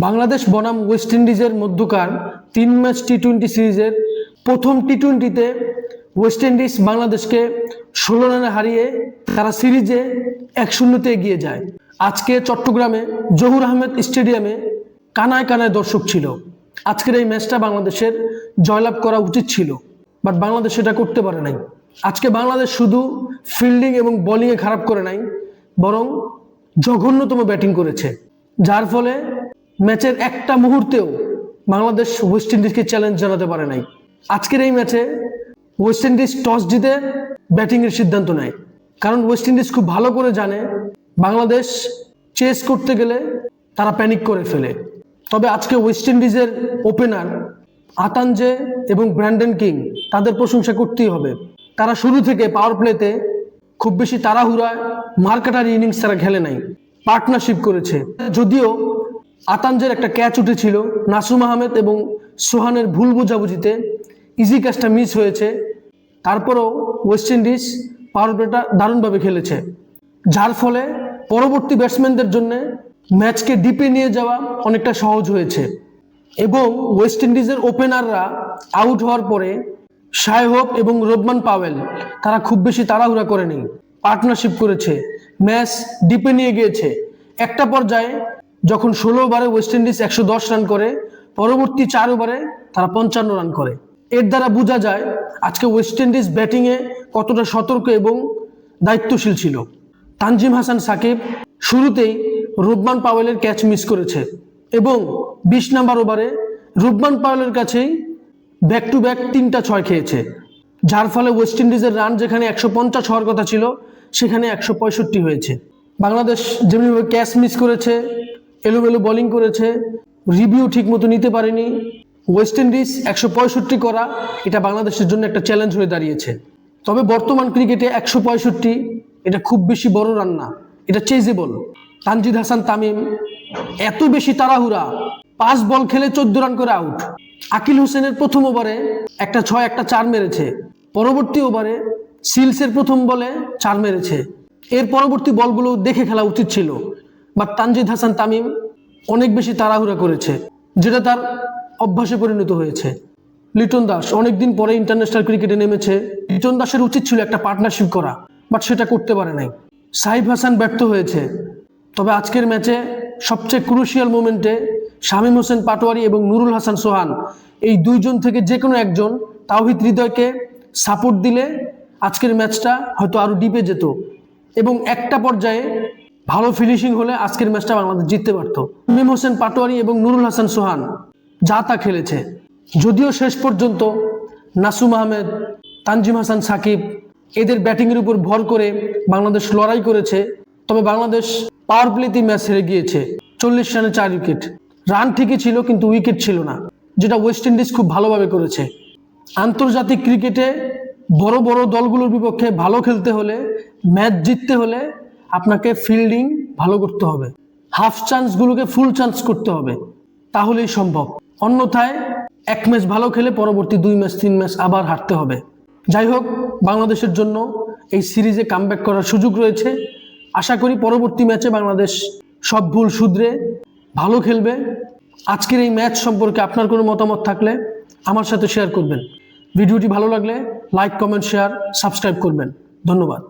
বাংলাদেশ বনাম ওয়েস্ট ইন্ডিজের মধ্যকার 3 ম্যাচ টি-20 সিরিজের প্রথম টি-20তে ওয়েস্ট ইন্ডিজ বাংলাদেশকে 16 রানে হারিয়ে তারা সিরিজে 1-0-তে এগিয়ে যায়। আজকে চট্টগ্রামে জহুর আহমেদ স্টেডিয়ামে কানায় কানায় দর্শক ছিল। আজকের এই ম্যাচটা বাংলাদেশের জয়লাভ করা উচিত ছিল, বাট বাংলাদেশ সেটা করতে পারে নাই। আজকে বাংলাদেশ শুধু ফিল্ডিং এবং বোলিংয়ে খারাপ করে নাই, বরং জঘন্যতম ব্যাটিং করেছে, যার ফলে ম্যাচের একটা মুহূর্তেও বাংলাদেশ ওয়েস্ট ইন্ডিজকে চ্যালেঞ্জ জানাতে পারে নাই। আজকের এই ম্যাচে ওয়েস্ট ইন্ডিজ টস জিতে ব্যাটিংয়ের সিদ্ধান্ত নেয়, কারণ ওয়েস্ট ইন্ডিজ খুব ভালো করে জানে বাংলাদেশ চেস করতে গেলে তারা প্যানিক করে ফেলে। তবে আজকে ওয়েস্ট ইন্ডিজের ওপেনার আতানজে এবং ব্র্যান্ডন কিং, তাদের প্রশংসা করতেই হবে। তারা শুরু থেকে পাওয়ার প্লেতে খুব বেশি তাড়াহুড়ায় মারকাটার ইনিংস তারা খেলে নাই, পার্টনারশিপ করেছে। যদিও আতানজের একটা ক্যাচ উঠেছিল নাসুম আহমেদ এবং সোহানের ভুল বোঝাবুঝিতে, ইজি ক্যাচটা মিস হয়েছে, তারপরও ওয়েস্ট ইন্ডিজ পাওয়ার প্লেটা দারুণভাবে খেলেছে, যার ফলে পরবর্তী ব্যাটসম্যানদের জন্য ম্যাচকে ডিপে নিয়ে যাওয়া অনেকটা সহজ হয়েছে। এবং ওয়েস্ট ইন্ডিজের ওপেনাররা আউট হওয়ার পরে শায়হোপ এবং রোবমান পাওয়েল তারা খুব বেশি তাড়াহুড়া করেনি, পার্টনারশিপ করেছে, ম্যাচ ডিপে নিয়ে গিয়েছে। একটা পর্যায়ে যখন 16 ওভারে ওয়েস্ট ইন্ডিজ 110 রান করে, পরবর্তী 4 ওভারে তারা 55 রান করে। এর দ্বারা বোঝা যায় আজকে ওয়েস্ট ইন্ডিজ ব্যাটিংয়ে কতটা সতর্ক এবং দায়িত্বশীল ছিল। তানজিম হাসান সাকিব শুরুতেই রোবমান পাওয়েলের ক্যাচ মিস করেছে এবং 20 নম্বর ওভারে রোবমান পাওয়েলের কাছেই ব্যাক টু ব্যাক 3টা 6 খেয়েছে, যার ফলে ওয়েস্ট ইন্ডিজের রান যেখানে 150 হওয়ার কথা ছিল সেখানে 165 হয়েছে। বাংলাদেশ যেমনিভাবে ক্যাচ মিস করেছে, এলোমেলো বোলিং করেছে, রিভিউ ঠিক মতো নিতে পারেনি। ওয়েস্ট ইন্ডিজ 165 করা এটা বাংলাদেশের জন্য একটা চ্যালেঞ্জ হয়ে দাঁড়িয়েছে। তবে বর্তমান ক্রিকেটে 165 এটা খুব বেশি বড় রান না, এটা চেজেবল। তানজিদ হাসান তামিম এত বেশি তাড়াহুড়া, 5 বল খেলে 14 রান করে আউট। আকিল হোসেনের প্রথম ওভারে একটা 6 একটা 4 মেরেছে, পরবর্তী ওভারে সিলসের প্রথম বলে 4 মেরেছে। এর পরবর্তী বলগুলো দেখে খেলা উচিত ছিল, বাট তানজিদ হাসান তামিম অনেক বেশি তাড়াহুড়া করেছে, যেটা তার অভ্যাসে পরিণত হয়েছে। লিটন দাস অনেকদিন পরে ইন্টারন্যাশনাল ক্রিকেটে নেমেছে, লিটন দাসের উচিত ছিল একটা পার্টনারশিপ করা, বাট সেটা করতে পারে নাই। সাইফ হাসান ব্যর্থ হয়েছে। তবে আজকের ম্যাচে সবচেয়ে ক্রুশিয়াল মোমেন্টে শামীম হোসেন পাটোয়ারি এবং নুরুল হাসান সোহান, এই দুইজন থেকে যে কোনো একজন তাওহিদ হৃদয়কে সাপোর্ট দিলে আজকের ম্যাচটা হয়তো আরো ডিপে যেত এবং একটা পর্যায়ে ভালো ফিনিশিং হলে আজকের ম্যাচটা বাংলাদেশ জিততে পারত। শামীম হোসেন পাটোয়ারি এবং নুরুল হাসান সোহান যা তা খেলেছে। যদিও শেষ পর্যন্ত নাসুম আহমেদ, তানজিম হাসান সাকিব এদের ব্যাটিংয়ের উপর ভর করে বাংলাদেশ লড়াই করেছে, তবে বাংলাদেশ পাওয়ার প্লেতেই ম্যাচ হেরে গিয়েছে। 40 রানে 4 উইকেট। রান ঠিকই ছিল কিন্তু উইকেট ছিল না, যেটা ওয়েস্ট ইন্ডিজ খুব ভালোভাবে করেছে। আন্তর্জাতিক ক্রিকেটে বড় বড় দলগুলোর বিপক্ষে ভালো খেলতে হলে, ম্যাচ জিততে হলে আপনাকে ফিল্ডিং ভালো করতে হবে, হাফ চান্সগুলোকে ফুল চান্স করতে হবে, তাহলেই সম্ভব। অন্যথায় এক ম্যাচ ভালো খেলে পরবর্তী 2 ম্যাচ 3 ম্যাচ আবার হারতে হবে। যাই হোক, বাংলাদেশের জন্য এই সিরিজে কামব্যাক করার সুযোগ রয়েছে। আশা করি পরবর্তী ম্যাচে বাংলাদেশ সব ভুল শুধরে ভালো খেলবে। আজকের এই ম্যাচ সম্পর্কে আপনার কোনো মতামত থাকলে আমার সাথে শেয়ার করবেন। ভিডিওটি ভালো লাগলে লাইক, কমেন্ট, শেয়ার, সাবস্ক্রাইব করবেন। ধন্যবাদ।